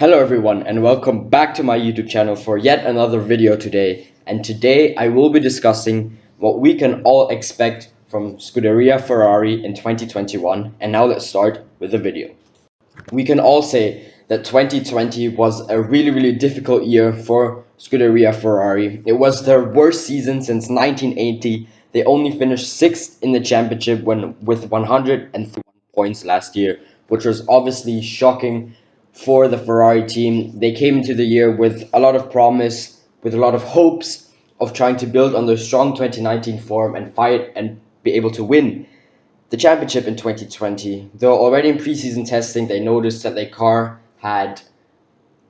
Hello everyone and welcome back to my YouTube channel for yet another video today. And today I will be discussing what we can all expect from Scuderia Ferrari in 2021. And now let's start with the video. We can all say that 2020 was a really difficult year for Scuderia Ferrari. It was their worst season since 1980. They only finished 6th in the championship with 103 points last year, which was obviously shocking for the Ferrari team. They came into the year with a lot of promise, with a lot of hopes of trying to build on their strong 2019 form and fight and be able to win the championship in 2020. Though already in preseason testing, they noticed that their car had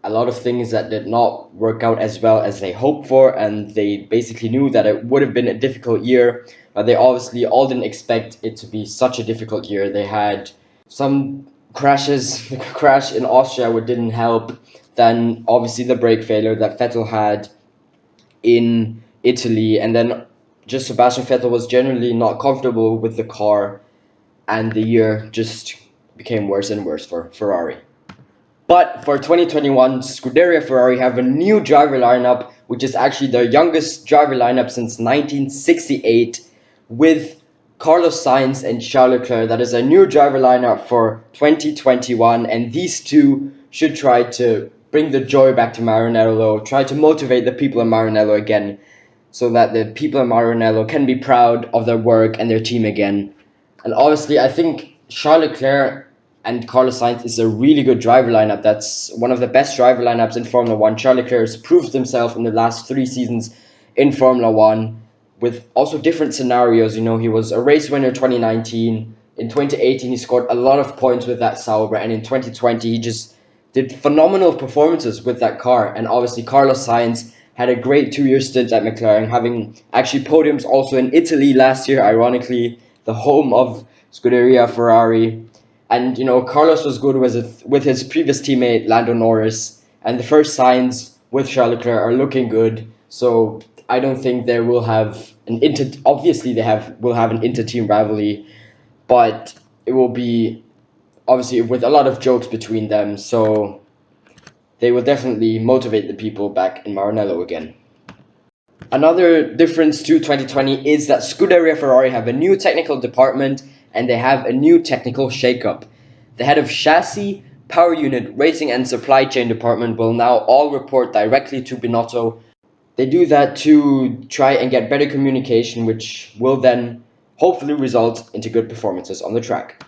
a lot of things that did not work out as well as they hoped for, and they basically knew that it would have been a difficult year, but they obviously all didn't expect it to be such a difficult year. They had some crashes, the crash in Austria which didn't help, then obviously the brake failure that Vettel had in Italy, and then just Sebastian Vettel was generally not comfortable with the car, and the year just became worse and worse for Ferrari. But for 2021, Scuderia Ferrari have a new driver lineup, which is actually their youngest driver lineup since 1968, with Carlos Sainz and Charles Leclerc. That is a new driver lineup for 2021, and these two should try to bring the joy back to Maranello, try to motivate the people in Maranello again, so that the people in Maranello can be proud of their work and their team again. And obviously, I think Charles Leclerc and Carlos Sainz is a really good driver lineup. That's one of the best driver lineups in Formula One. Charles Leclerc has proved himself in the last 3 seasons in Formula One with also different scenarios. You know, he was a race winner 2019. In 2018, he scored a lot of points with that Sauber. And in 2020, he just did phenomenal performances with that car. And obviously, Carlos Sainz had a great 2-year stint at McLaren, having actually podiums also in Italy last year, ironically, the home of Scuderia Ferrari. And, you know, Carlos was good with his previous teammate, Lando Norris. And the first signs with Charles Leclerc are looking good. So I don't think they will have obviously will have an inter-team rivalry. But it will be, obviously, with a lot of jokes between them. So they will definitely motivate the people back in Maranello again. Another difference to 2020 is that Scuderia Ferrari have a new technical department and they have a new technical shakeup. The head of chassis, power unit, racing and supply chain department will now all report directly to Binotto. They do that to try and get better communication, which will then hopefully result into good performances on the track.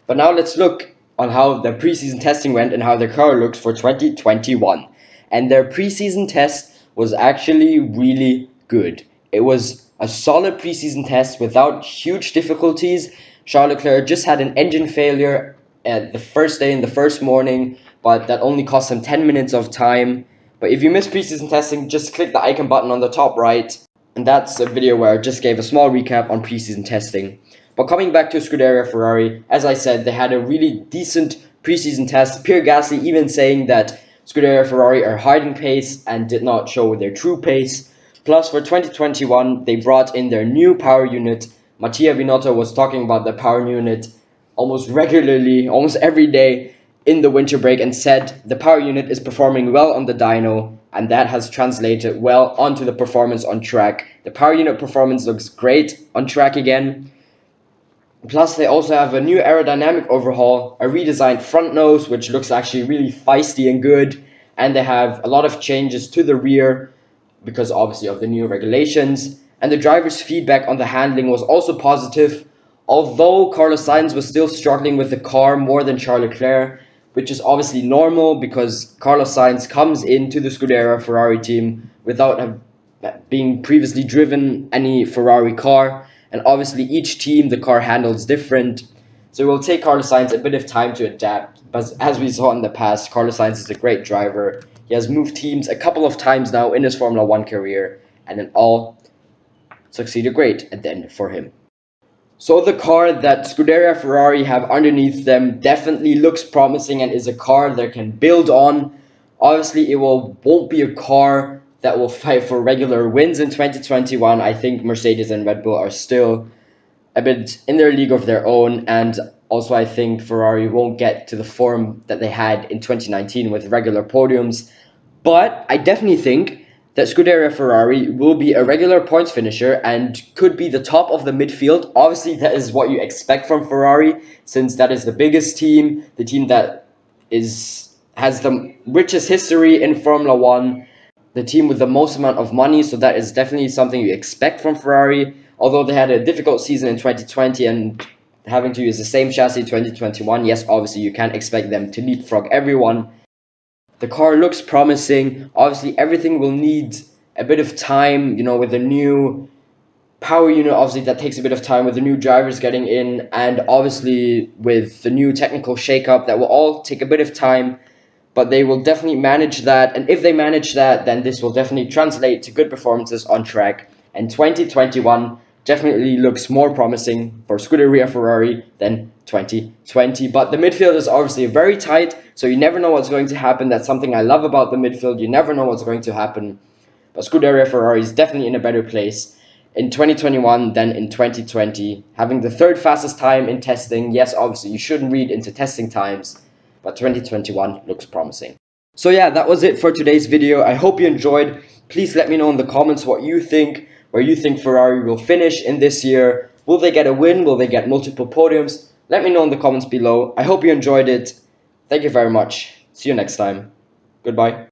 But now let's look on how the preseason testing went and how their car looks for 2021. And their preseason test was actually really good. It was a solid preseason test without huge difficulties. Charles Leclerc just had an engine failure at the first day in the first morning, but that only cost him 10 minutes of time. But if you missed preseason testing, just click the icon button on the top right. And that's a video where I just gave a small recap on preseason testing. But coming back to Scuderia Ferrari, as I said, they had a really decent preseason test. Pierre Gasly even saying that Scuderia Ferrari are hiding pace and did not show their true pace. Plus, for 2021, they brought in their new power unit. Mattia Binotto was talking about the power unit almost regularly, almost every day in the winter break, and said the power unit is performing well on the dyno, and that has translated well onto the performance on track. The power unit performance looks great on track again. Plus, they also have a new aerodynamic overhaul, a redesigned front nose, which looks actually really feisty and good, and they have a lot of changes to the rear, because obviously of the new regulations, and the driver's feedback on the handling was also positive, although Carlos Sainz was still struggling with the car more than Charles Leclerc, which is obviously normal because Carlos Sainz comes into the Scuderia Ferrari team without being previously driven any Ferrari car. And obviously each team, the car handles different. So it will take Carlos Sainz a bit of time to adapt. But as we saw in the past, Carlos Sainz is a great driver. He has moved teams a couple of times now in his Formula One career. And then all succeeded great at the end for him. So the car that Scuderia Ferrari have underneath them definitely looks promising and is a car they can build on. Obviously, it won't be a car that will fight for regular wins in 2021. I think Mercedes and Red Bull are still a bit in their league of their own, and Also, I think Ferrari won't get to the form that they had in 2019 with regular podiums. But I definitely think that Scuderia Ferrari will be a regular points finisher and could be the top of the midfield. Obviously, that is what you expect from Ferrari, since that is the biggest team, the team that has the richest history in Formula One, the team with the most amount of money. So that is definitely something you expect from Ferrari. Although they had a difficult season in 2020 and having to use the same chassis in 2021, yes, obviously you can't expect them to leapfrog everyone. The car looks promising. Obviously, everything will need a bit of time, with the new power unit. Obviously, that takes a bit of time with the new drivers getting in, and obviously, with the new technical shakeup, that will all take a bit of time, but they will definitely manage that. And if they manage that, then this will definitely translate to good performances on track. And 2021 definitely looks more promising for Scuderia Ferrari than 2020. But the midfield is obviously very tight, so you never know what's going to happen. That's something I love about the midfield. You never know what's going to happen. But Scuderia Ferrari is definitely in a better place in 2021 than in 2020. Having the third fastest time in testing, yes, obviously you shouldn't read into testing times, but 2021 looks promising. So yeah, that was it for today's video. I hope you enjoyed. Please let me know in the comments what you think, where you think Ferrari will finish in this year. Will they get a win? Will they get multiple podiums? Let me know in the comments below. I hope you enjoyed it. Thank you very much. See you next time. Goodbye.